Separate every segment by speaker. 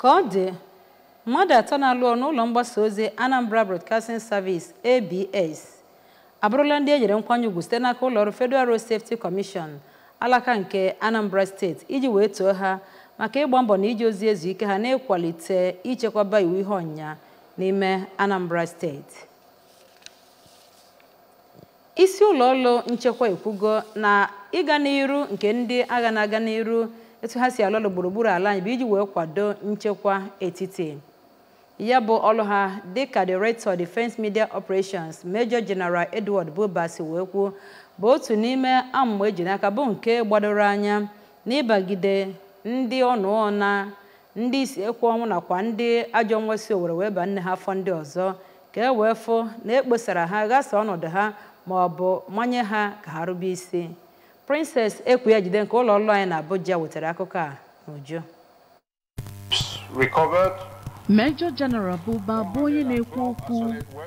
Speaker 1: Ka ọ dị, mmadụ atọ na-alụ ọrụ n'ụlọ mgbasa ozi Anambra Broadcasting Service (ABS) abụrụla ndị ejere nkwanye ugwu site n'aka ụlọ ọrụ Federal Road Safety Commission alaka nke Anambra Steeti iji wee too ha maka ịgba mbọ na iji ozi ezu ike ha na-ịkwalite ichekwaba iwu ihe ọnya n'ime Anambra Steeti. Isi ụlọ ọrụ nchekwa ekwugo na ịga n'iru nke ndị agha na-aga n'iru etu ha si alụ ọrụ gburugburu ala anyị bụ iji wee kwado nchekwa etiti. Ya bụ ọrụ ha dịka Director Defense Media Operations Major General Edward Bubasi wee kwuo bụ otu n'ime amụma eji n'aka bụ nke gbadoro anya n'ịbagide ndị ọnụọna ndị isi ekwu ọnwụ nakwa ndị ajọ nwesị Owere wee ba nne ha afọ ndị ọzọ ka e wee fụ na ekposara ha ghasa ọnọdụ ha ma ọ bụ manye ha ka ha rube isi. Princess Ekwela jide nke ụlọ ọrụ anyị na Abuja wetara akụkọ a n'uju.
Speaker 2: Major General Buba bụ onye na-ekwu okwu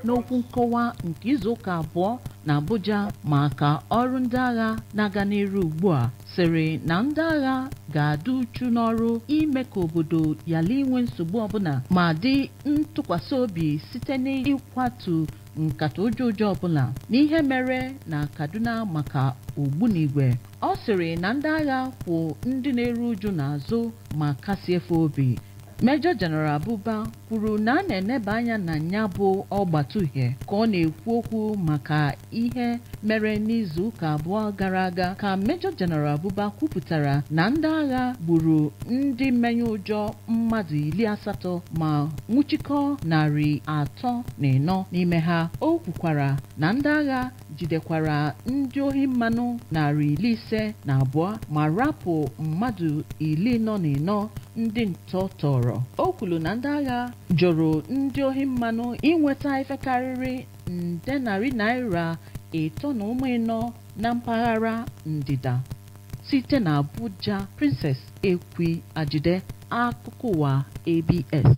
Speaker 2: n'okwu nkọwa nke izuụka abụọ na Abuja maka ọrụ ndị agha na-aga n'iru ugbu a sịrị na ndị agha ga-adị uchu n'ọrụ ime ka obodo ghara inwe nsogbu ọbụla ma dị ntụkwasị obi site n'ịkwatu nkata ụjọ ọbụla n'ihe mere na Kaduna maka ogbunigwe. Ọ sịrị na ndị agha kwụ ndị na-eru uju n'azụ ma kasie efe obi. Major General Buba kwuru na a na-eneba anya na ya bụ ọgbata uhie ka ọ na-ekwu okwu maka ihe mere n'izu ụka abụọ gara aga ka Major General Buba kwupụtara na ndị agha gburu ndị mmenye ụjọ mmadụ 80 ma nwụchikọ 304 n'ime ha. O kwukwara na ndị agha jidekwara ndị ohi mmanụ 52 ma rapụ mmadụ 14 ndị ntọ tọrọ. O kwuru na ndị agha jụrụ ndị ohi mmanụ inweta ife karịrị nde naira 3.4 na mpaghara ndịda. Site na Abuja, Princess Ekwela jide akụkọ ụwa ABS.